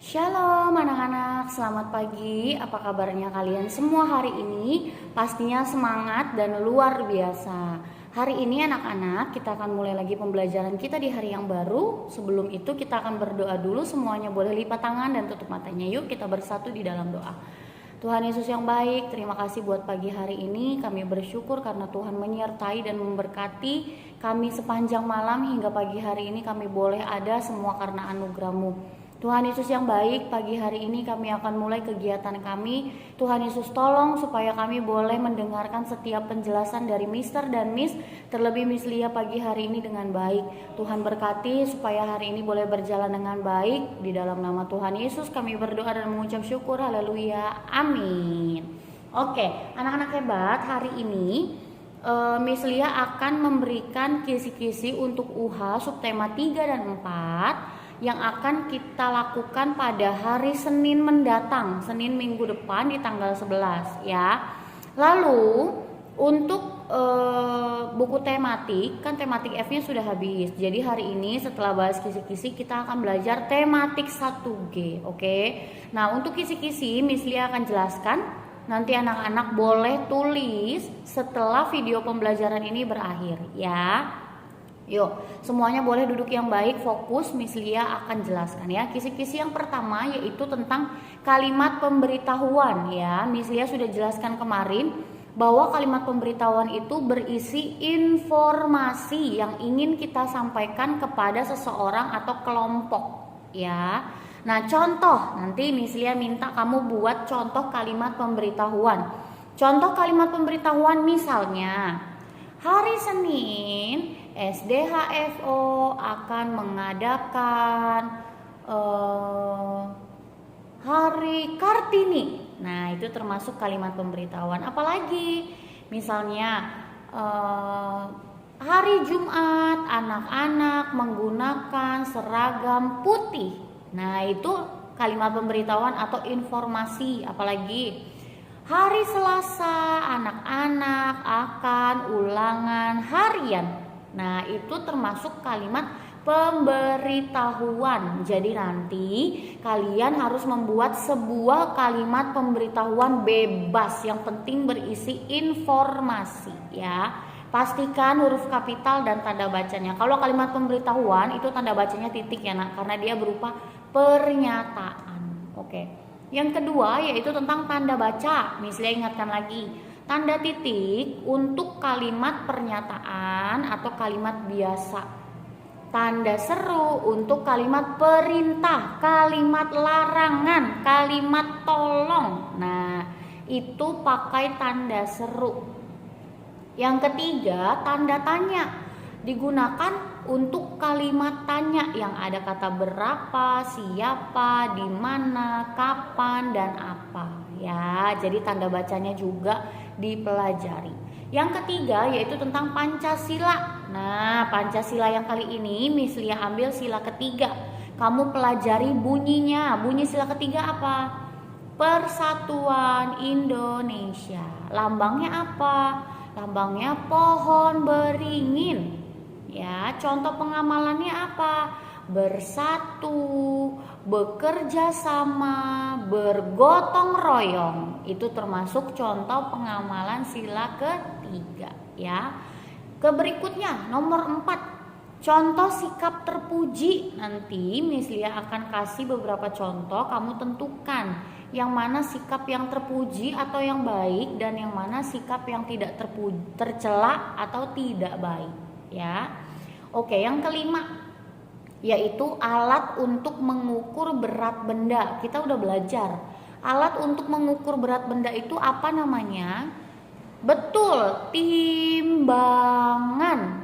Shalom anak-anak, selamat pagi. Apa kabarnya kalian semua hari ini? Pastinya semangat dan luar biasa. Hari ini anak-anak kita akan mulai lagi pembelajaran kita di hari yang baru. Sebelum itu kita akan berdoa dulu. Semuanya boleh lipat tangan dan tutup matanya. Yuk kita bersatu di dalam doa. Tuhan Yesus yang baik, terima kasih buat pagi hari ini. Kami bersyukur karena Tuhan menyertai dan memberkati kami sepanjang malam hingga pagi hari ini kami boleh ada semua karena anugerah-Mu. Tuhan Yesus yang baik, pagi hari ini kami akan mulai kegiatan kami. Tuhan Yesus tolong supaya kami boleh mendengarkan setiap penjelasan dari Mister dan Miss, terlebih Miss Lia pagi hari ini dengan baik. Tuhan berkati supaya hari ini boleh berjalan dengan baik. Di dalam nama Tuhan Yesus kami berdoa dan mengucap syukur. Haleluya. Amin. Oke, anak-anak hebat, hari ini Miss Lia akan memberikan kisi-kisi untuk UHA subtema 3 dan 4 yang akan kita lakukan pada hari Senin mendatang, Senin minggu depan di tanggal 11 ya. Lalu untuk buku tematik, kan tematik F-nya sudah habis. Jadi hari ini setelah bahas kisi-kisi kita akan belajar tematik 1G, oke? Nah, untuk kisi-kisi Miss Lia akan jelaskan. Nanti anak-anak boleh tulis setelah video pembelajaran ini berakhir ya. Yuk, semuanya boleh duduk yang baik, fokus. Miss Lia akan jelaskan ya. Kisi-kisi yang pertama yaitu tentang kalimat pemberitahuan ya. Miss Lia sudah jelaskan kemarin bahwa kalimat pemberitahuan itu berisi informasi yang ingin kita sampaikan kepada seseorang atau kelompok ya. Nah, contoh, nanti Miss Lia minta kamu buat contoh kalimat pemberitahuan. Contoh kalimat pemberitahuan misalnya, hari Senin SDHFO akan mengadakan Hari Kartini. Nah, itu termasuk kalimat pemberitahuan. Apalagi misalnya hari Jumat anak-anak menggunakan seragam putih. Nah, itu kalimat pemberitahuan atau informasi. Apalagi hari Selasa anak-anak akan ulangan harian. Nah, itu termasuk kalimat pemberitahuan. Jadi nanti kalian harus membuat sebuah kalimat pemberitahuan bebas, yang penting berisi informasi ya. Pastikan huruf kapital dan tanda bacanya. Kalau kalimat pemberitahuan itu tanda bacanya titik ya nak, karena dia berupa pernyataan. Oke. Yang kedua yaitu tentang tanda baca. Misalnya ingatkan lagi, tanda titik untuk kalimat pernyataan atau kalimat biasa. Tanda seru untuk kalimat perintah, kalimat larangan, kalimat tolong. Nah, itu pakai tanda seru. Yang ketiga, tanda tanya digunakan untuk kalimat tanya yang ada kata berapa, siapa, di mana, kapan, dan apa ya. Jadi tanda bacanya juga dipelajari. Yang ketiga yaitu tentang Pancasila. Nah, Pancasila yang kali ini Miss Lia ambil sila ketiga. Kamu pelajari bunyinya. Bunyi sila ketiga apa? Persatuan Indonesia. Lambangnya apa? Lambangnya pohon beringin. Ya, contoh pengamalannya apa? Bersatu, bekerja sama, bergotong royong. Itu termasuk contoh pengamalan sila ketiga ya. Berikutnya nomor 4, contoh sikap terpuji. Nanti Miss Lia akan kasih beberapa contoh, kamu tentukan yang mana sikap yang terpuji atau yang baik, dan yang mana sikap yang tidak tercela atau tidak baik ya. Oke, yang kelima yaitu alat untuk mengukur berat benda. Kita udah belajar alat untuk mengukur berat benda itu apa namanya? Betul, timbangan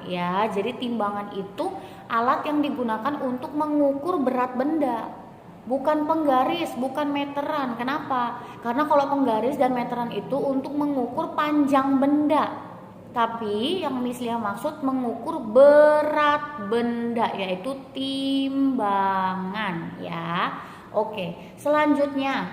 ya. Jadi timbangan itu alat yang digunakan untuk mengukur berat benda. Bukan penggaris, bukan meteran. Kenapa? Karena kalau penggaris dan meteran itu untuk mengukur panjang benda. Tapi yang Miss Lia maksud mengukur berat benda, yaitu timbangan ya. Oke, selanjutnya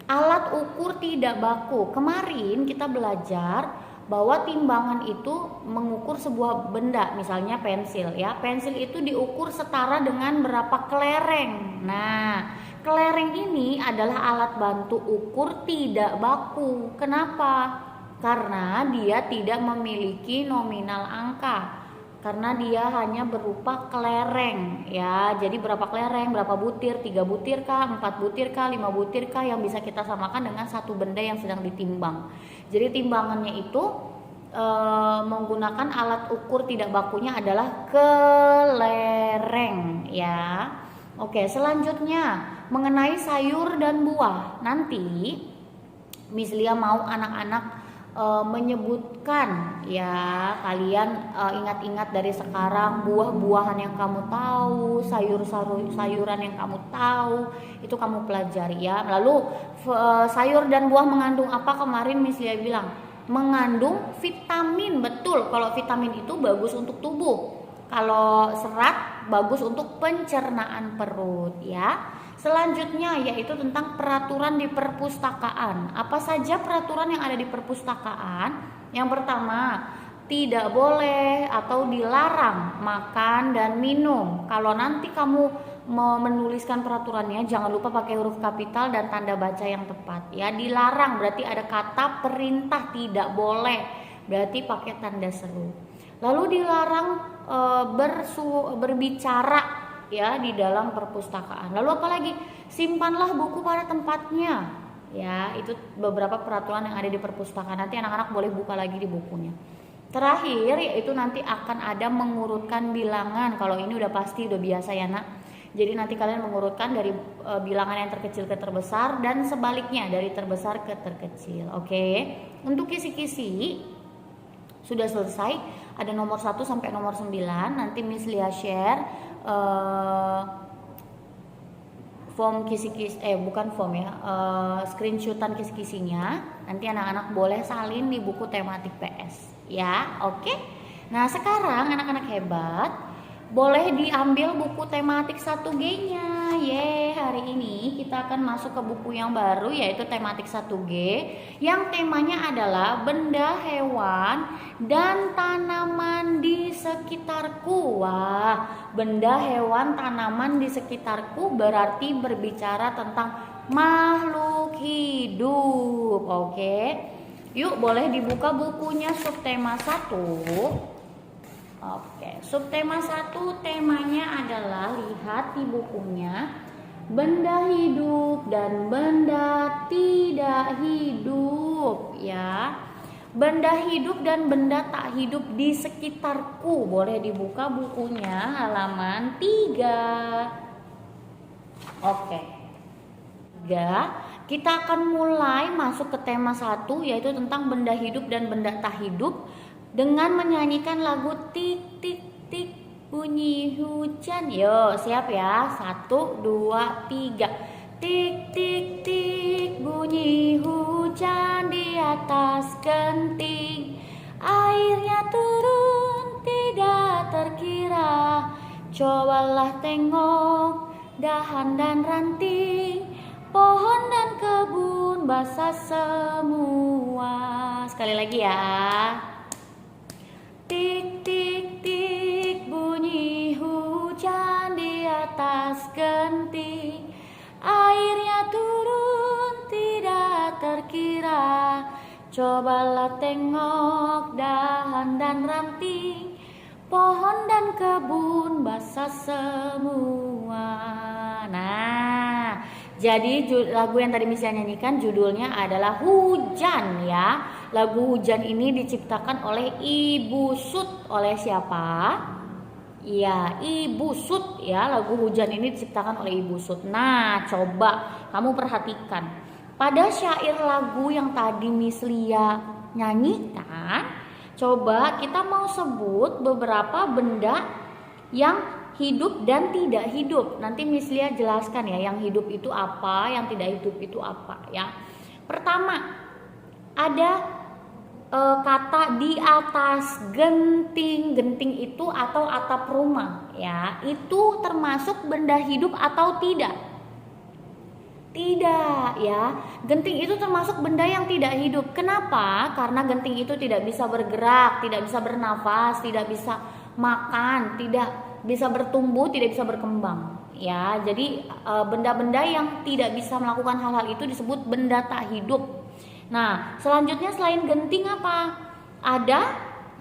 alat ukur tidak baku. Kemarin kita belajar bahwa timbangan itu mengukur sebuah benda, misalnya pensil ya. Pensil itu diukur setara dengan berapa kelereng. Nah, kelereng ini adalah alat bantu ukur tidak baku. Kenapa? Karena dia tidak memiliki nominal angka. Karena dia hanya berupa kelereng ya. Jadi berapa kelereng, berapa butir, 3 butir kah, 4 butir kah, 5 butir kah, yang bisa kita samakan dengan satu benda yang sedang ditimbang. Jadi timbangannya itu menggunakan alat ukur tidak bakunya adalah kelereng ya. Oke, selanjutnya mengenai sayur dan buah. Nanti Miss Lia mau anak-anak menyebutkan ya, kalian ingat-ingat dari sekarang buah-buahan yang kamu tahu, sayuran yang kamu tahu, itu kamu pelajari ya. Lalu sayur dan buah mengandung apa? Kemarin Miss Lia bilang mengandung vitamin. Betul, kalau vitamin itu bagus untuk tubuh, kalau serat bagus untuk pencernaan perut ya. Selanjutnya yaitu tentang peraturan di perpustakaan. Apa saja peraturan yang ada di perpustakaan? Yang pertama, tidak boleh atau dilarang makan dan minum. Kalau nanti kamu mau menuliskan peraturannya, jangan lupa pakai huruf kapital dan tanda baca yang tepat ya. Dilarang berarti ada kata perintah, tidak boleh berarti pakai tanda seru. Lalu dilarang berbicara ya di dalam perpustakaan. Lalu apalagi? Simpanlah buku pada tempatnya. Ya, itu beberapa peraturan yang ada di perpustakaan. Nanti anak-anak boleh buka lagi di bukunya. Terakhir yaitu nanti akan ada mengurutkan bilangan. Kalau ini udah pasti, udah biasa ya nak. Jadi nanti kalian mengurutkan dari bilangan yang terkecil ke terbesar dan sebaliknya dari terbesar ke terkecil. Oke. Untuk kisi-kisi sudah selesai. Ada nomor 1 sampai nomor 9. Nanti Miss Lia share form kisi-kisi, bukan form ya, screenshotan kisi-kisinya. Nanti anak-anak boleh salin di buku tematik PS ya. Oke. Nah sekarang anak-anak hebat, boleh diambil buku tematik 1G-nya. Hari ini kita akan masuk ke buku yang baru yaitu tematik 1G yang temanya adalah benda, hewan, dan tanaman di sekitarku. Wah, benda, hewan, tanaman di sekitarku berarti berbicara tentang makhluk hidup. Oke. Yuk boleh dibuka bukunya subtema 1. Oke, subtema 1 temanya adalah, lihat di bukunya, benda hidup dan benda tidak hidup ya. Benda hidup dan benda tak hidup di sekitarku. Boleh dibuka bukunya halaman 3. Oke. 3, kita akan mulai masuk ke tema 1 yaitu tentang benda hidup dan benda tak hidup dengan menyanyikan lagu tik tik tik bunyi hujan. Yo, siap ya? 1, 2, 3. Tik tik tik bunyi hujan di atas genting, airnya turun tidak terkira. Cobalah tengok dahan dan ranting, pohon dan kebun basah semua. Sekali lagi ya. Tik tik tik bunyi hujan di atas genting, airnya turun tidak terkira. Cobalah tengok dahan dan ranting, pohon dan kebun basah semua. Nah, jadi lagu yang tadi Miss nyanyikan judulnya adalah Hujan ya. Lagu Hujan ini diciptakan oleh Ibu Sud. Oleh siapa? Iya, Ibu Sud ya. Lagu Hujan ini diciptakan oleh Ibu Sud. Nah, coba kamu perhatikan. Pada syair lagu yang tadi Miss Lia nyanyikan, coba kita mau sebut beberapa benda yang hidup dan tidak hidup. Nanti Miss Lia jelaskan ya, yang hidup itu apa, yang tidak hidup itu apa ya. Pertama, ada kata di atas genting. Genting itu atau atap rumah ya. Itu termasuk benda hidup atau tidak? Tidak ya. Genting itu termasuk benda yang tidak hidup. Kenapa? Karena genting itu tidak bisa bergerak, tidak bisa bernafas, tidak bisa makan, tidak bisa bertumbuh, tidak bisa berkembang. ya. Jadi benda-benda yang tidak bisa melakukan hal-hal itu disebut benda tak hidup. Nah, selanjutnya selain genting apa? Ada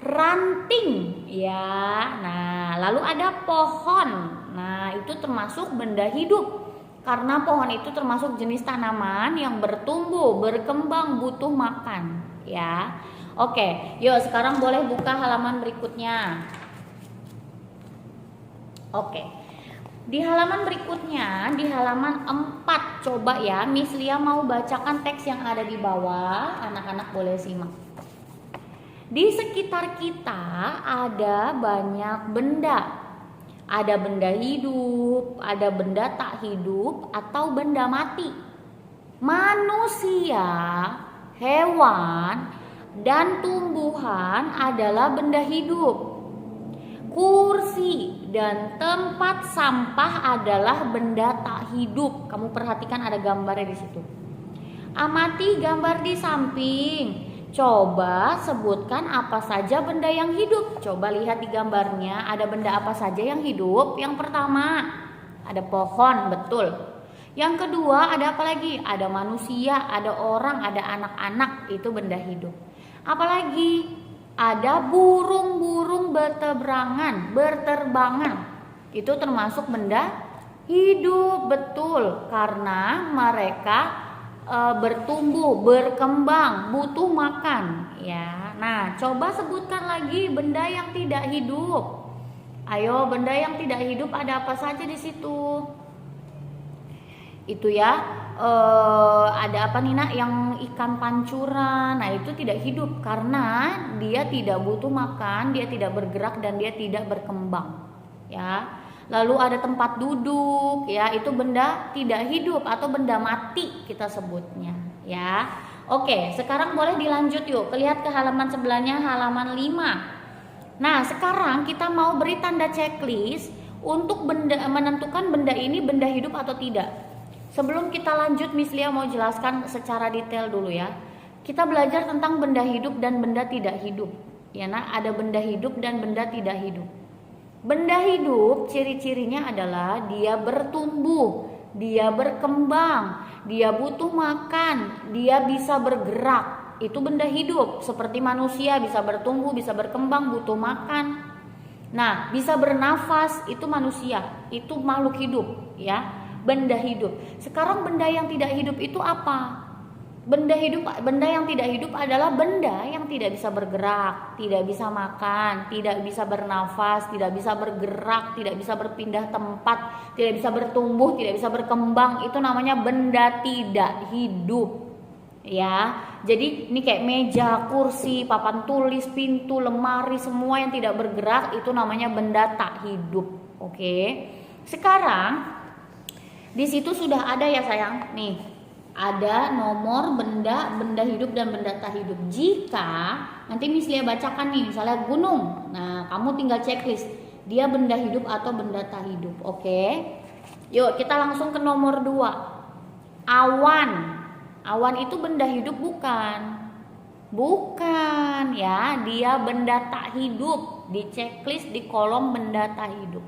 ranting, ya. Nah, lalu ada pohon. Nah, itu termasuk benda hidup. Karena pohon itu termasuk jenis tanaman yang bertumbuh, berkembang, butuh makan, ya. Oke, yuk sekarang boleh buka halaman berikutnya. Oke. Di halaman berikutnya, di halaman 4, coba ya, Miss Lia mau bacakan teks yang ada di bawah, anak-anak boleh simak. Di sekitar kita ada banyak benda. Ada benda hidup, ada benda tak hidup, atau benda mati. Manusia, hewan, dan tumbuhan adalah benda hidup. Kursi dan tempat sampah adalah benda tak hidup. Kamu perhatikan ada gambarnya di situ. Amati gambar di samping. Coba sebutkan apa saja benda yang hidup. Coba lihat di gambarnya, ada benda apa saja yang hidup. Yang pertama, ada pohon, betul. Yang kedua, ada apa lagi? Ada manusia, ada orang, ada anak-anak, itu benda hidup. Apalagi? Ada burung-burung berterbangan. Itu termasuk benda hidup, betul. Karena mereka bertumbuh, berkembang, butuh makan, ya. Nah, coba sebutkan lagi benda yang tidak hidup. Ayo, benda yang tidak hidup ada apa saja di situ? Itu ya, ada apa nih nak, yang ikan pancuran. Nah, itu tidak hidup karena dia tidak butuh makan, dia tidak bergerak dan dia tidak berkembang, ya. Lalu ada tempat duduk, ya, itu benda tidak hidup atau benda mati kita sebutnya, ya. Oke, sekarang boleh dilanjut yuk, lihat ke halaman sebelahnya, halaman 5. Nah, sekarang kita mau beri tanda checklist untuk menentukan benda ini benda hidup atau tidak. Sebelum kita lanjut, Miss Lia mau jelaskan secara detail dulu ya. Kita belajar tentang benda hidup dan benda tidak hidup. Ya, nah, ada benda hidup dan benda tidak hidup. Benda hidup ciri-cirinya adalah dia bertumbuh, dia berkembang, dia butuh makan, dia bisa bergerak. Itu benda hidup. Seperti manusia bisa bertumbuh, bisa berkembang, butuh makan. Nah, bisa bernafas, itu manusia, itu makhluk hidup, ya. Benda hidup. Sekarang benda yang tidak hidup itu apa? Benda yang tidak hidup adalah benda yang tidak bisa bergerak, tidak bisa makan, tidak bisa bernafas, tidak bisa bergerak, tidak bisa berpindah tempat, tidak bisa bertumbuh, tidak bisa berkembang. Itu namanya benda tidak hidup. Ya. Jadi ini kayak meja, kursi, papan tulis, pintu, lemari, semua yang tidak bergerak itu namanya benda tak hidup. Oke. Sekarang di situ sudah ada ya sayang, nih ada nomor benda hidup dan benda tak hidup. Jika nanti Miss Lia bacakan nih, misalnya gunung, nah kamu tinggal checklist dia benda hidup atau benda tak hidup. Oke, yuk kita langsung ke nomor 2. Awan itu benda hidup bukan? Bukan ya, dia benda tak hidup. Di checklist di kolom benda tak hidup.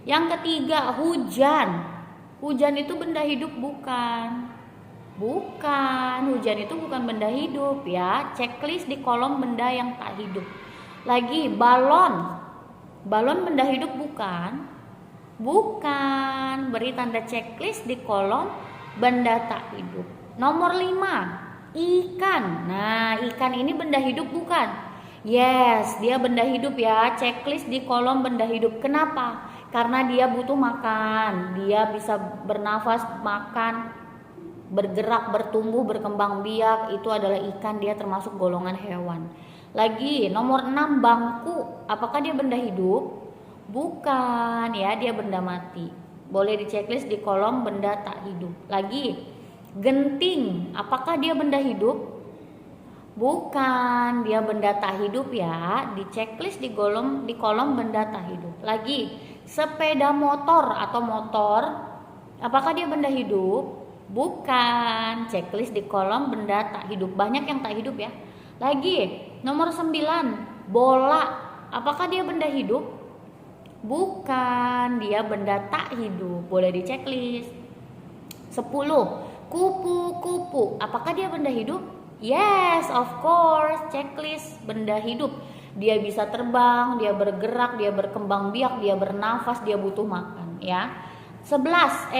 Yang ketiga, hujan itu benda hidup bukan? Bukan, hujan itu bukan benda hidup ya. Checklist di kolom benda yang tak hidup. Lagi balon benda hidup bukan? Bukan, beri tanda checklist di kolom benda tak hidup. Nomor 5, ikan. Nah, ikan ini benda hidup bukan? Yes, dia benda hidup ya. Checklist di kolom benda hidup. Kenapa? Karena dia butuh makan, dia bisa bernafas, makan, bergerak, bertumbuh, berkembang biak. Itu adalah ikan, dia termasuk golongan hewan. Lagi nomor 6, bangku. Apakah dia benda hidup? Bukan ya, dia benda mati. Boleh di checklist di kolom benda tak hidup. Lagi genting. Apakah dia benda hidup? Bukan, dia benda tak hidup ya. Di checklist di kolom benda tak hidup. Lagi sepeda motor atau motor, apakah dia benda hidup? Bukan, checklist di kolom benda tak hidup. Banyak yang tak hidup ya. Lagi nomor 9, bola. Apakah dia benda hidup? Bukan, dia benda tak hidup. Boleh diceklis. 10. Kupu-kupu. Apakah dia benda hidup? Yes, of course. Checklist benda hidup. Dia bisa terbang, dia bergerak, dia berkembang biak, dia bernafas, dia butuh makan, ya. 11.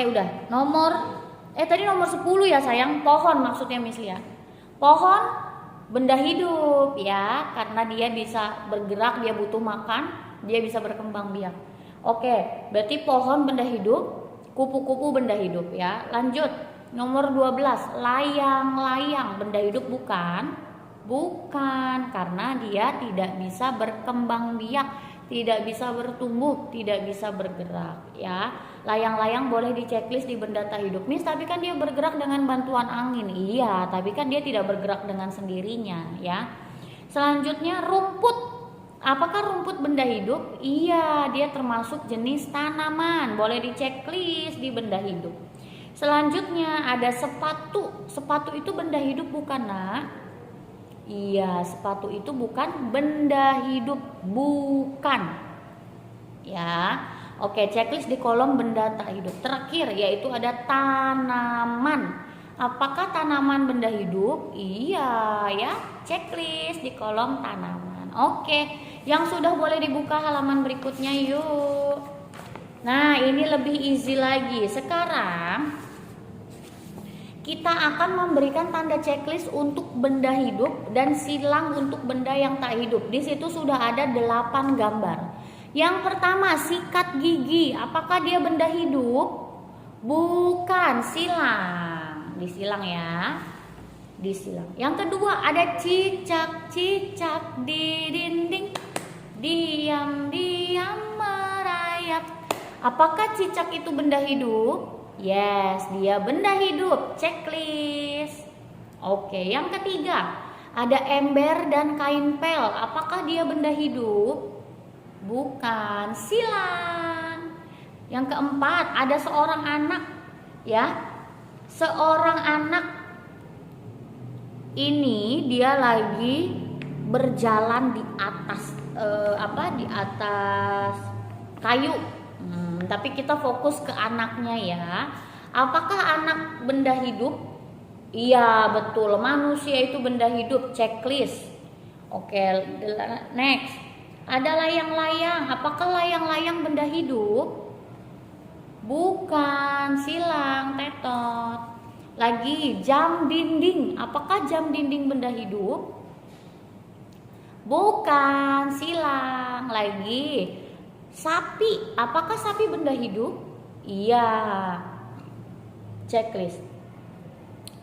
Tadi nomor 10 ya sayang. Pohon maksudnya Miss Lia. Pohon benda hidup ya, karena dia bisa bergerak, dia butuh makan, dia bisa berkembang biak. Oke, berarti pohon benda hidup, kupu-kupu benda hidup ya. Lanjut. Nomor 12, layang-layang benda hidup bukan? Bukan, karena dia tidak bisa berkembang biak, tidak bisa bertumbuh, tidak bisa bergerak ya. Layang-layang boleh diceklis di benda tak hidup. Miss, tapi kan dia bergerak dengan bantuan angin. Iya, tapi kan dia tidak bergerak dengan sendirinya ya. Selanjutnya rumput. Apakah rumput benda hidup? Iya, dia termasuk jenis tanaman. Boleh diceklis di benda hidup. Selanjutnya ada sepatu. Sepatu itu benda hidup bukan, Nak? Iya, sepatu itu bukan benda hidup, bukan. Ya. Oke, checklist di kolom benda tak hidup. Terakhir yaitu ada tanaman. Apakah tanaman benda hidup? Iya, ya. Checklist di kolom tanaman. Oke, yang sudah boleh dibuka halaman berikutnya yuk. Nah, ini lebih easy lagi. Sekarang kita akan memberikan tanda checklist untuk benda hidup dan silang untuk benda yang tak hidup. Di situ sudah ada 8 gambar. Yang pertama, sikat gigi. Apakah dia benda hidup? Bukan, silang. Disilang ya. Disilang. Yang kedua, ada cicak-cicak di dinding. Diam-diam merayap. Apakah cicak itu benda hidup? Yes, dia benda hidup. Checklist. Oke, yang ketiga, ada ember dan kain pel. Apakah dia benda hidup? Bukan, silang. Yang keempat, ada seorang anak, ya. Seorang anak ini dia lagi berjalan di atas di atas kayu. Tapi kita fokus ke anaknya ya. Apakah anak benda hidup? Iya, betul. Manusia itu benda hidup. Checklist. Oke, next. Ada layang-layang. Apakah layang-layang benda hidup? Bukan, silang, tetot. Lagi, jam dinding. Apakah jam dinding benda hidup? Bukan, silang. Lagi, sapi. Apakah sapi benda hidup? Iya. Checklist.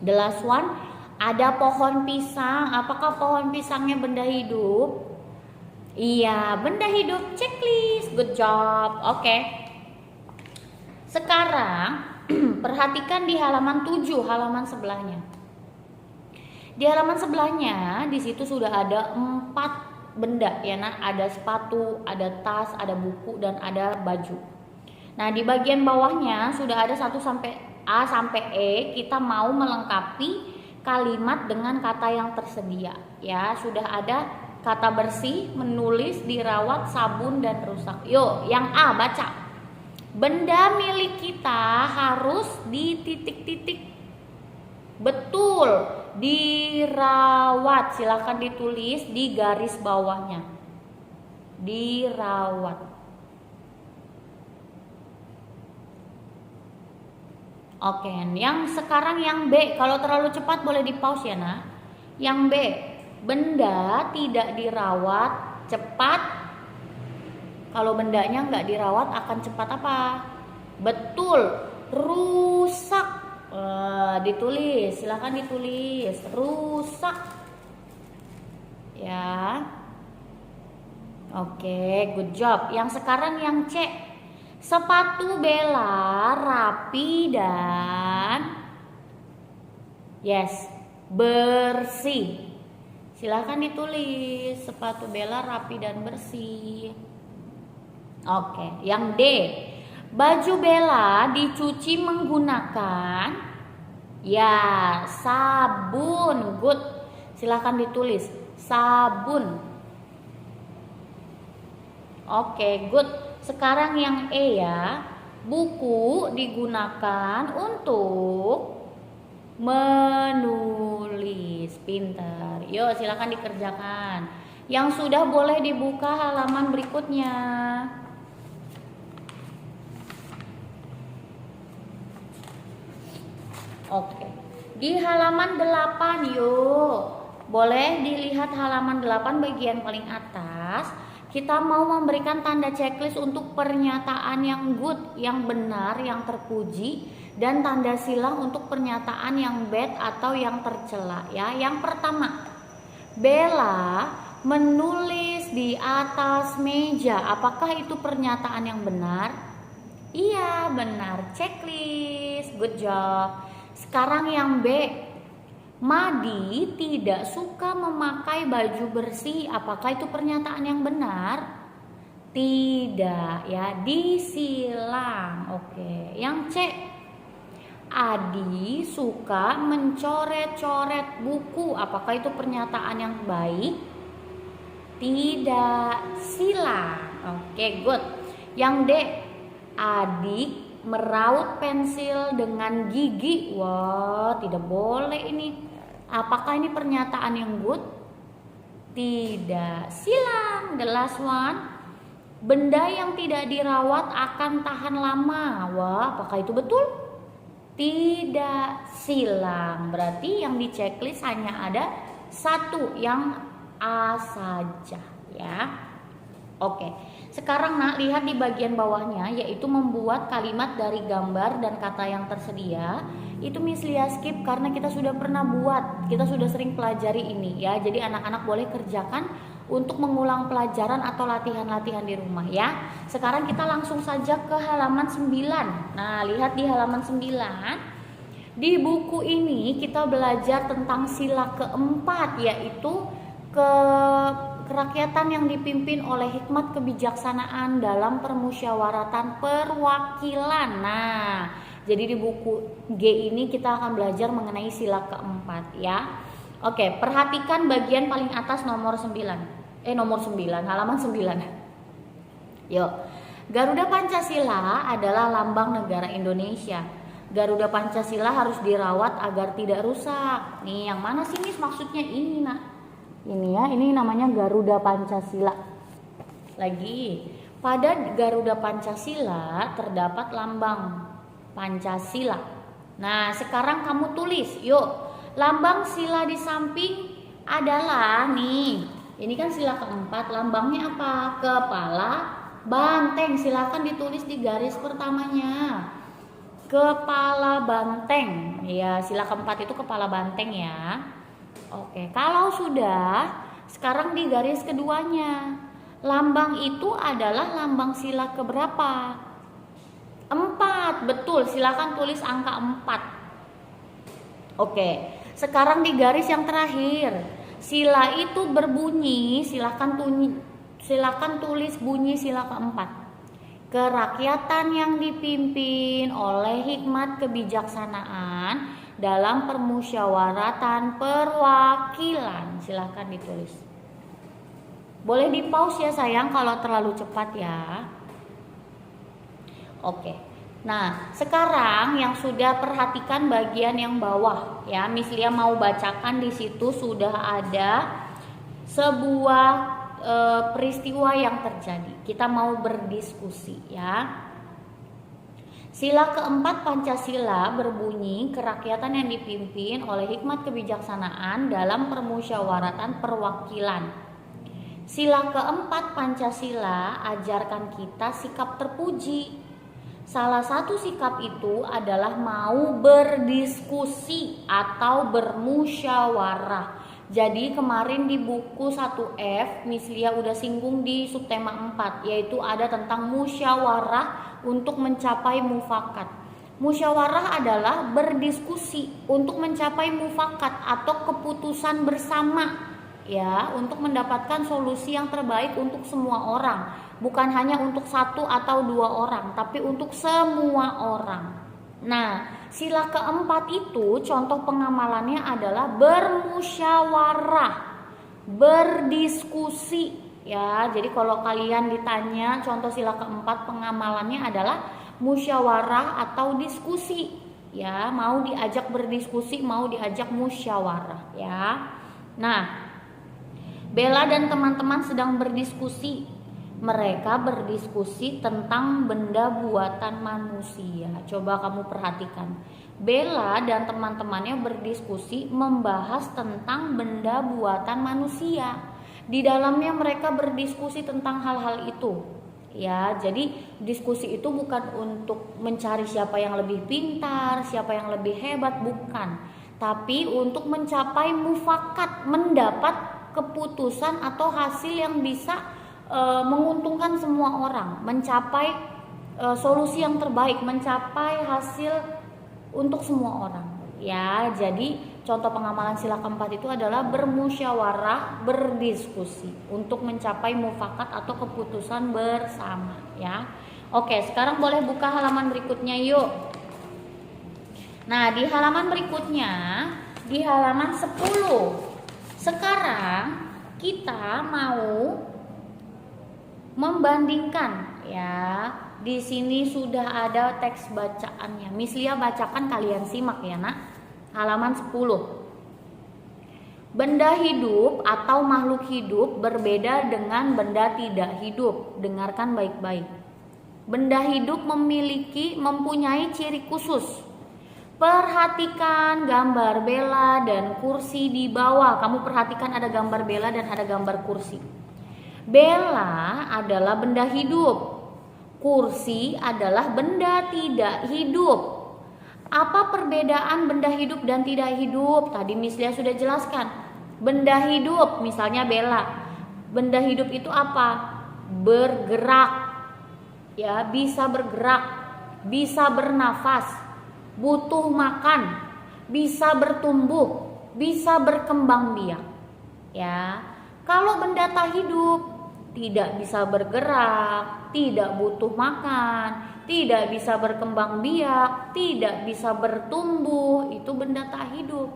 The last one, ada pohon pisang. Apakah pohon pisangnya benda hidup? Iya, benda hidup. Checklist. Good job. Oke. Sekarang perhatikan di halaman 7, halaman sebelahnya. Di halaman sebelahnya di situ sudah ada 4 benda ya. Nah, ada sepatu, ada tas, ada buku dan ada baju. Nah, di bagian bawahnya sudah ada 1 sampai A sampai E. Kita mau melengkapi kalimat dengan kata yang tersedia ya. Sudah ada kata bersih, menulis, dirawat, sabun dan rusak. Yuk, yang A baca. Benda milik kita harus di titik-titik. Betul, dirawat. Silakan ditulis di garis bawahnya. Dirawat. Oke, yang sekarang yang B. Kalau terlalu cepat boleh di pause ya, nah. Yang B, benda tidak dirawat cepat. Kalau bendanya nggak dirawat akan cepat apa? Betul, rusak. Ditulis, silakan ditulis, rusak. Ya. Oke, good job. Yang sekarang yang C. Sepatu Bella rapi dan bersih. Silakan ditulis, sepatu Bella rapi dan bersih. Oke, yang D. Baju Bella dicuci menggunakan sabun. Good. Silakan ditulis, sabun. Oke, good. Sekarang yang E ya. Buku digunakan untuk menulis. Pintar. Yuk silakan dikerjakan. Yang sudah boleh dibuka halaman berikutnya. Oke. Di halaman 8 yuk. Boleh dilihat halaman 8 bagian paling atas. Kita mau memberikan tanda checklist untuk pernyataan yang good, yang benar, yang terpuji, dan tanda silang untuk pernyataan yang bad atau yang tercela ya. Yang pertama, Bella menulis di atas meja. Apakah itu pernyataan yang benar? Iya, benar. Checklist. Good job. Sekarang yang B. Madi tidak suka memakai baju bersih. Apakah itu pernyataan yang benar? Tidak ya, disilang. Oke. Yang C. Adi suka mencoret-coret buku. Apakah itu pernyataan yang baik? Tidak, silang. Oke, good. Yang D. Adik meraut pensil dengan gigi. Wah, tidak boleh ini. Apakah ini pernyataan yang good? Tidak, silang. The last one. Benda yang tidak dirawat akan tahan lama. Wah, apakah itu betul? Tidak, silang. Berarti yang di checklist hanya ada satu, yang A saja ya. Oke, sekarang nak lihat di bagian bawahnya, yaitu membuat kalimat dari gambar dan kata yang tersedia. Itu Miss Lia skip karena kita sudah pernah buat, kita sudah sering pelajari ini ya. Jadi anak-anak boleh kerjakan untuk mengulang pelajaran atau latihan-latihan di rumah ya. Sekarang kita langsung saja ke halaman 9. Nah, lihat di halaman 9. Di buku ini kita belajar tentang sila keempat, yaitu kerakyatan yang dipimpin oleh hikmat kebijaksanaan dalam permusyawaratan perwakilan. Nah, jadi di buku G ini kita akan belajar mengenai sila keempat ya. Oke, perhatikan bagian paling atas nomor 9, halaman 9. Yuk. Garuda Pancasila adalah lambang negara Indonesia. Garuda Pancasila harus dirawat agar tidak rusak. Nih, yang mana sih Miss maksudnya ini, Nak? Ini ya, ini namanya Garuda Pancasila. Lagi, pada Garuda Pancasila terdapat lambang Pancasila. Nah, sekarang kamu tulis, yuk. Lambang sila di samping adalah nih. Ini kan sila keempat, lambangnya apa? Kepala banteng. Silakan ditulis di garis pertamanya. Kepala banteng. Ya, sila keempat itu kepala banteng ya. Oke, kalau sudah, sekarang di garis keduanya. Lambang itu adalah lambang sila keberapa? 4, betul. Silakan tulis angka 4. Oke, sekarang di garis yang terakhir. Sila itu berbunyi, silakan tulis bunyi sila keempat. Kerakyatan yang dipimpin oleh hikmat kebijaksanaan dalam permusyawaratan perwakilan. Silahkan ditulis. Boleh di pause ya sayang kalau terlalu cepat ya. Oke. Nah, sekarang yang sudah perhatikan bagian yang bawah ya. Miss Lia mau bacakan, di situ sudah ada sebuah peristiwa yang terjadi. Kita mau berdiskusi ya. Sila keempat Pancasila berbunyi kerakyatan yang dipimpin oleh hikmat kebijaksanaan dalam permusyawaratan perwakilan. Sila keempat Pancasila ajarkan kita sikap terpuji. Salah satu sikap itu adalah mau berdiskusi atau bermusyawarah. Jadi kemarin di buku 1F Miss Lia udah singgung di subtema 4, yaitu ada tentang musyawarah untuk mencapai mufakat. Musyawarah adalah berdiskusi untuk mencapai mufakat atau keputusan bersama ya, untuk mendapatkan solusi yang terbaik untuk semua orang, bukan hanya untuk 1 atau 2 orang, tapi untuk semua orang. Nah, sila keempat itu contoh pengamalannya adalah bermusyawarah, berdiskusi Ya, jadi kalau kalian ditanya contoh sila keempat pengamalannya adalah musyawarah atau diskusi. Ya, mau diajak berdiskusi, mau diajak musyawarah ya. Nah, Bella dan teman-teman sedang berdiskusi. Mereka berdiskusi tentang benda buatan manusia. Coba kamu perhatikan. Bella dan teman-temannya berdiskusi membahas tentang benda buatan manusia. Di dalamnya mereka berdiskusi tentang hal-hal itu. Ya, jadi diskusi itu bukan untuk mencari siapa yang lebih pintar, siapa yang lebih hebat, bukan. Tapi untuk mencapai mufakat, mendapat keputusan atau hasil yang bisa menguntungkan semua orang, mencapai solusi yang terbaik, mencapai hasil untuk semua orang. Ya, jadi contoh pengamalan sila keempat itu adalah bermusyawarah, berdiskusi untuk mencapai mufakat atau keputusan bersama ya. Oke, sekarang boleh buka halaman berikutnya yuk. Nah, di halaman berikutnya, di halaman 10. Sekarang kita mau membandingkan ya. Di sini sudah ada teks bacaannya. Miss Lia bacakan, kalian simak ya nak. Halaman 10. Benda hidup atau makhluk hidup berbeda dengan benda tidak hidup. Dengarkan baik-baik. Benda hidup mempunyai ciri khusus. Perhatikan gambar Bella dan kursi di bawah. Kamu perhatikan ada gambar Bella dan ada gambar kursi. Bella adalah benda hidup. Kursi adalah benda tidak hidup. Apa perbedaan benda hidup dan tidak hidup? Tadi Miss Lia sudah jelaskan. Benda hidup, misalnya Bella. Benda hidup itu apa? Bergerak. Ya, bisa bergerak, bisa bernafas, butuh makan, bisa bertumbuh, bisa berkembang biak. Ya. Kalau benda tak hidup, tidak bisa bergerak, tidak butuh makan, tidak bisa berkembang biak, tidak bisa bertumbuh, itu benda tak hidup.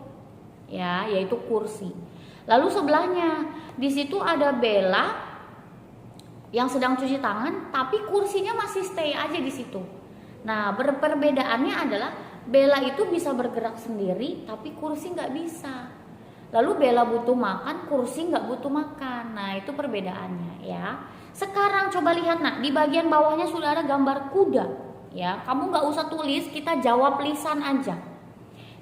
Ya, yaitu kursi. Lalu sebelahnya, di situ ada Bella yang sedang cuci tangan, tapi kursinya masih stay aja di situ. Nah, perbedaannya adalah Bella itu bisa bergerak sendiri, tapi kursi nggak bisa. Lalu Bella butuh makan, kursi nggak butuh makan. Nah, itu perbedaannya ya. Sekarang coba lihat nak, di bagian bawahnya sudah ada gambar kuda. Ya, kamu nggak usah tulis, kita jawab lisan aja.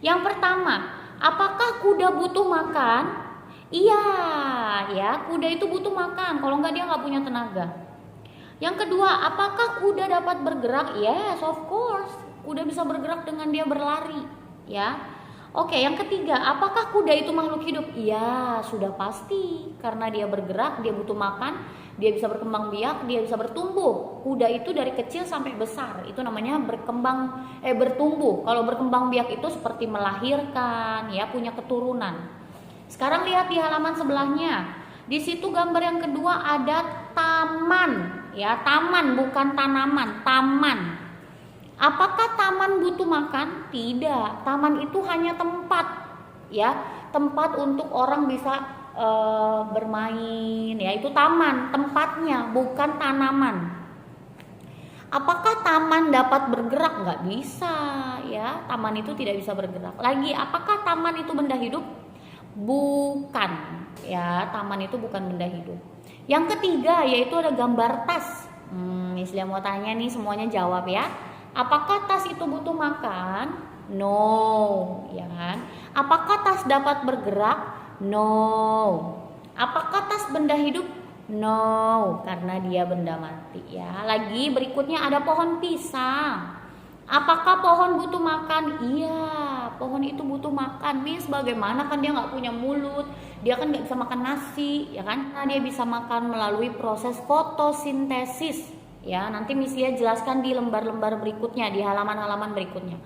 Yang pertama, apakah kuda butuh makan? Iya, ya, kuda itu butuh makan. Kalau nggak dia nggak punya tenaga. Yang kedua, apakah kuda dapat bergerak? Yes, of course. Kuda bisa bergerak dengan dia berlari. Ya. Oke, yang ketiga, apakah kuda itu makhluk hidup? Iya, sudah pasti. Karena dia bergerak, dia butuh makan, dia bisa berkembang biak, dia bisa bertumbuh. Kuda itu dari kecil sampai besar, itu namanya bertumbuh. Kalau berkembang biak itu seperti melahirkan, ya, punya keturunan. Sekarang lihat di halaman sebelahnya. Di situ gambar yang kedua ada taman, ya, taman bukan tanaman, taman. Apakah taman butuh makan? Tidak. Taman itu hanya tempat, ya, tempat untuk orang bisa bermain, ya, itu taman, tempatnya, bukan tanaman. Apakah taman dapat bergerak? Nggak bisa, ya. Taman itu tidak bisa bergerak. Lagi, apakah taman itu benda hidup? Bukan, ya. Taman itu bukan benda hidup. Yang ketiga yaitu ada gambar tas. Miss Lia mau tanya nih, semuanya jawab ya. Apakah tas itu butuh makan? No, ya kan? Apakah tas dapat bergerak? No. Apakah tas benda hidup? No, karena dia benda mati ya. Lagi berikutnya ada pohon pisang. Apakah pohon butuh makan? Iya, pohon itu butuh makan. Miss, bagaimana kan dia nggak punya mulut, dia kan nggak bisa makan nasi, ya kan? Nah, dia bisa makan melalui proses fotosintesis. Ya, nanti Miss Lia jelaskan di lembar-lembar berikutnya, di halaman-halaman berikutnya.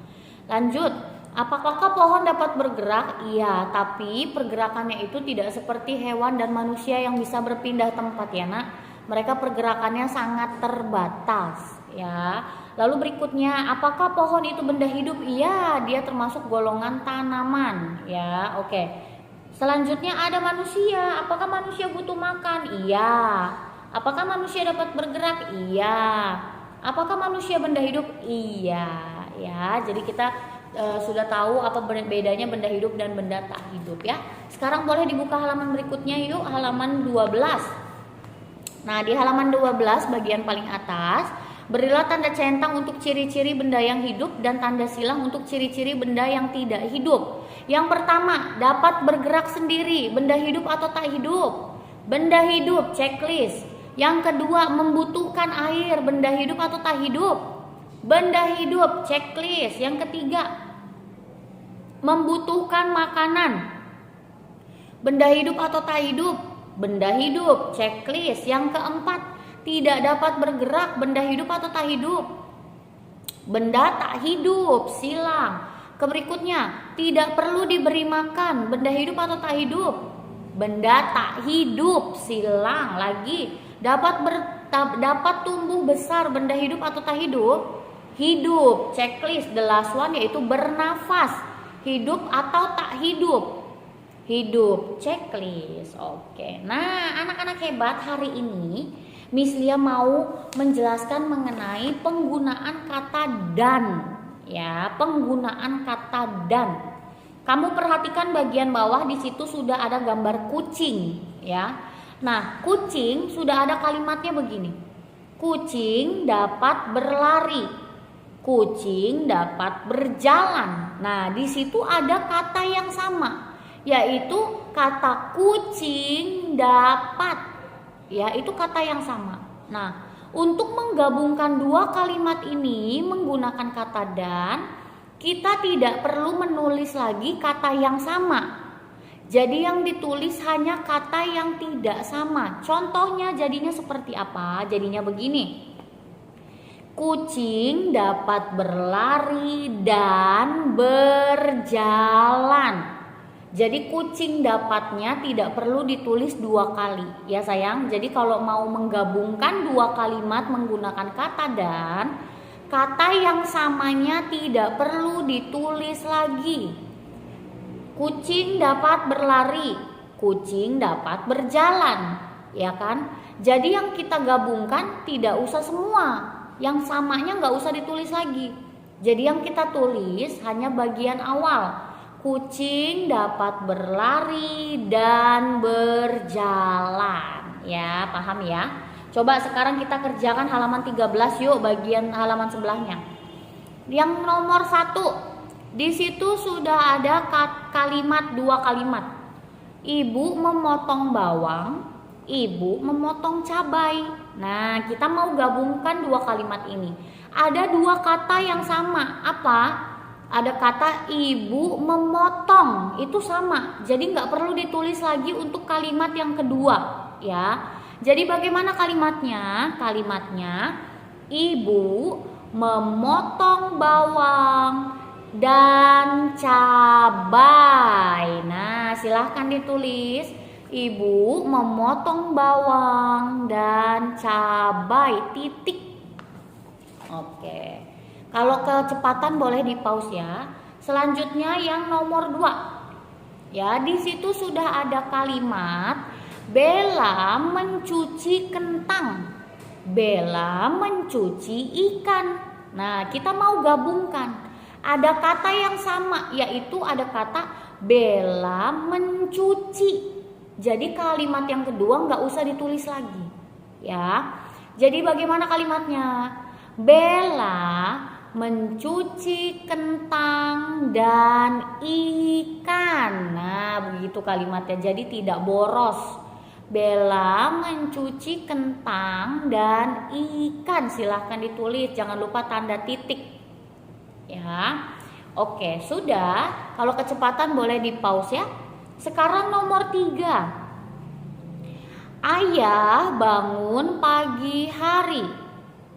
Lanjut, apakah pohon dapat bergerak? Iya, tapi pergerakannya itu tidak seperti hewan dan manusia yang bisa berpindah tempat ya nak. Mereka pergerakannya sangat terbatas ya. Lalu berikutnya, apakah pohon itu benda hidup? Iya, dia termasuk golongan tanaman ya. Oke. Selanjutnya ada manusia. Apakah manusia butuh makan? Iya. Apakah manusia dapat bergerak? Iya. Apakah manusia benda hidup? Iya. Ya, jadi kita sudah tahu apa bedanya benda hidup dan benda tak hidup ya. Sekarang boleh dibuka halaman berikutnya yuk, halaman 12. Nah, di halaman 12 bagian paling atas, berilah tanda centang untuk ciri-ciri benda yang hidup dan tanda silang untuk ciri-ciri benda yang tidak hidup. Yang pertama, dapat bergerak sendiri, benda hidup atau tak hidup? Benda hidup, checklist. Yang kedua, membutuhkan air, benda hidup atau tak hidup? Benda hidup, checklist. Yang ketiga, membutuhkan makanan, benda hidup atau tak hidup? Benda hidup, checklist. Yang keempat, tidak dapat bergerak, benda hidup atau tak hidup? Benda tak hidup, silang. Berikutnya, tidak perlu diberi makan, benda hidup atau tak hidup? Benda tak hidup, silang lagi. Dapat tumbuh besar, benda hidup atau tak hidup? Hidup, checklist. The last one yaitu bernafas, hidup atau tak hidup? Hidup, checklist. Oke. Nah, anak-anak hebat, hari ini Miss Lia mau menjelaskan mengenai penggunaan kata dan. Ya, penggunaan kata dan. Kamu perhatikan bagian bawah, di situ sudah ada gambar kucing, ya. Nah, kucing sudah ada kalimatnya begini. Kucing dapat berlari. Kucing dapat berjalan. Nah, di situ ada kata yang sama, yaitu kata kucing dapat. Ya, itu kata yang sama. Nah, untuk menggabungkan dua kalimat ini menggunakan kata dan, kita tidak perlu menulis lagi kata yang sama. Jadi yang ditulis hanya kata yang tidak sama. Contohnya jadinya seperti apa? Jadinya begini. Kucing dapat berlari dan berjalan. Jadi kucing dapatnya tidak perlu ditulis dua kali, ya sayang. Jadi kalau mau menggabungkan dua kalimat menggunakan kata dan, kata yang samanya tidak perlu ditulis lagi. Kucing dapat berlari, kucing dapat berjalan, ya kan? Jadi yang kita gabungkan tidak usah semua, yang samanya nggak usah ditulis lagi. Jadi yang kita tulis hanya bagian awal. Kucing dapat berlari dan berjalan. Ya, paham ya? Coba sekarang kita kerjakan halaman 13 yuk, bagian halaman sebelahnya. Yang nomor 1, di situ sudah ada kalimat, dua kalimat. Ibu memotong bawang, ibu memotong cabai. Nah, kita mau gabungkan dua kalimat ini. Ada dua kata yang sama. Apa? Ada kata ibu memotong, itu sama. Jadi nggak perlu ditulis lagi untuk kalimat yang kedua, ya. Jadi bagaimana kalimatnya? Kalimatnya ibu memotong bawang dan cabai. Nah, silahkan ditulis. Ibu memotong bawang dan cabai, titik. Oke. Kalau kecepatan boleh di pause ya. Selanjutnya yang nomor 2. Ya, di situ sudah ada kalimat Bella mencuci kentang, Bella mencuci ikan. Nah, kita mau gabungkan. Ada kata yang sama, yaitu ada kata Bella mencuci. Jadi kalimat yang kedua nggak usah ditulis lagi, ya. Jadi bagaimana kalimatnya? Bella mencuci kentang dan ikan. Nah, begitu kalimatnya. Jadi tidak boros. Bella mencuci kentang dan ikan. Silahkan ditulis, jangan lupa tanda titik. Ya. Oke, sudah. Kalau kecepatan boleh di pause ya. Sekarang nomor 3. Ayah bangun pagi hari.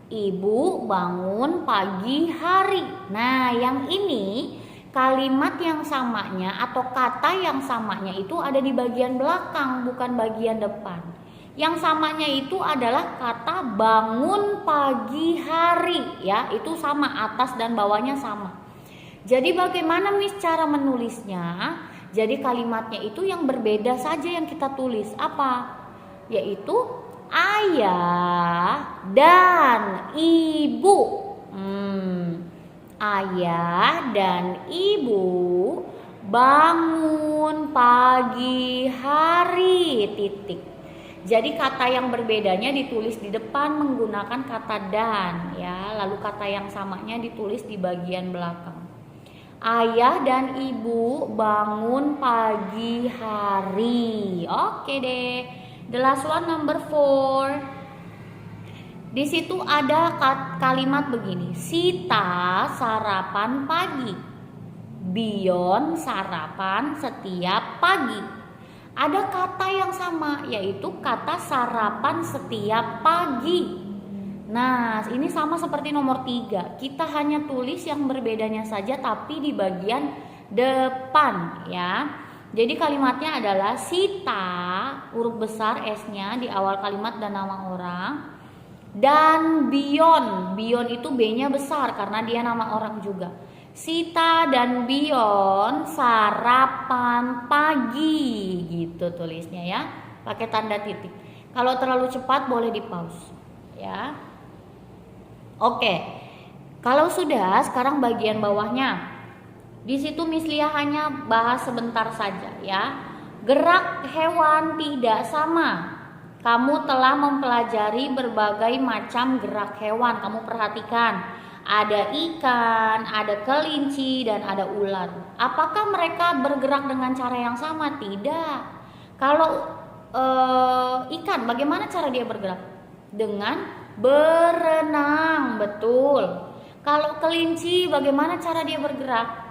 Ibu bangun pagi hari. Nah, yang ini kalimat yang samanya atau kata yang samanya itu ada di bagian belakang, bukan bagian depan. Yang samanya itu adalah kata bangun pagi hari, ya. Itu sama, atas dan bawahnya sama. Jadi bagaimana Miss cara menulisnya? Jadi kalimatnya itu yang berbeda saja yang kita tulis. Apa? Yaitu ayah dan ibu. Ayah dan ibu bangun pagi hari titik. Jadi kata yang berbedanya ditulis di depan menggunakan kata dan ya, lalu kata yang samanya ditulis di bagian belakang. Ayah dan ibu bangun pagi hari. Oke deh. The last one, number 4. Di situ ada kalimat begini. Sita sarapan pagi. Bion sarapan setiap pagi. Ada kata yang sama, yaitu kata sarapan setiap pagi. Nah, ini sama seperti nomor 3. Kita hanya tulis yang berbedanya saja tapi di bagian depan ya. Jadi kalimatnya adalah Sita, huruf besar S-nya di awal kalimat dan nama orang. Dan Bion, Bion itu B-nya besar karena dia nama orang juga. Sita dan Bion sarapan pagi, gitu tulisnya ya, pakai tanda titik. Kalau terlalu cepat boleh di pause ya. Oke, kalau sudah, sekarang bagian bawahnya. Di situ Miss Lia hanya bahas sebentar saja ya. Gerak hewan tidak sama. Kamu telah mempelajari berbagai macam gerak hewan. Kamu perhatikan, ada ikan, ada kelinci, dan ada ular. Apakah mereka bergerak dengan cara yang sama? Tidak. Kalau ikan, bagaimana cara dia bergerak? Dengan berenang, betul. Kalau kelinci, bagaimana cara dia bergerak?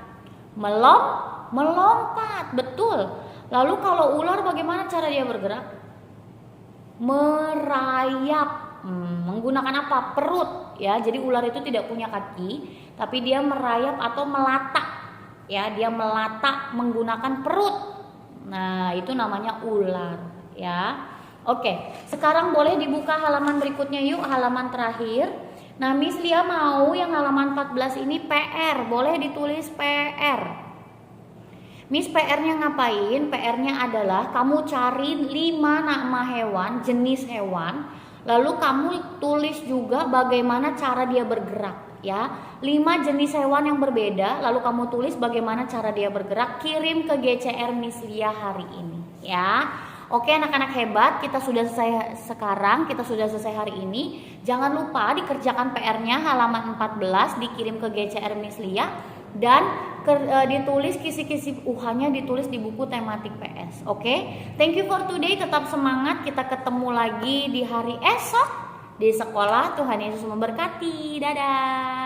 Melompat, betul. Lalu kalau ular, bagaimana cara dia bergerak? Merayap. Menggunakan apa? Perut ya. Jadi ular itu tidak punya kaki, tapi dia merayap atau melatak ya. Dia melatak menggunakan perut. Nah, itu namanya ular ya. Oke, sekarang boleh dibuka halaman berikutnya yuk, halaman terakhir. Nah, Miss Lia mau yang halaman 14 ini PR, boleh ditulis PR. Miss PR-nya ngapain? PR-nya adalah kamu cari 5 nama hewan, jenis hewan. Lalu kamu tulis juga bagaimana cara dia bergerak ya. 5 jenis hewan yang berbeda, lalu kamu tulis bagaimana cara dia bergerak. Kirim ke GCR Miss Lia hari ini ya. Oke anak-anak hebat, kita sudah selesai sekarang, kita sudah selesai hari ini. Jangan lupa dikerjakan PR-nya halaman 14, dikirim ke GCR Miss Lia. Dan ditulis kisi-kisi UH-nya ditulis di buku tematik PS. Oke, thank you for today. Tetap semangat. Kita ketemu lagi di hari esok di sekolah. Tuhan Yesus memberkati. Dadah.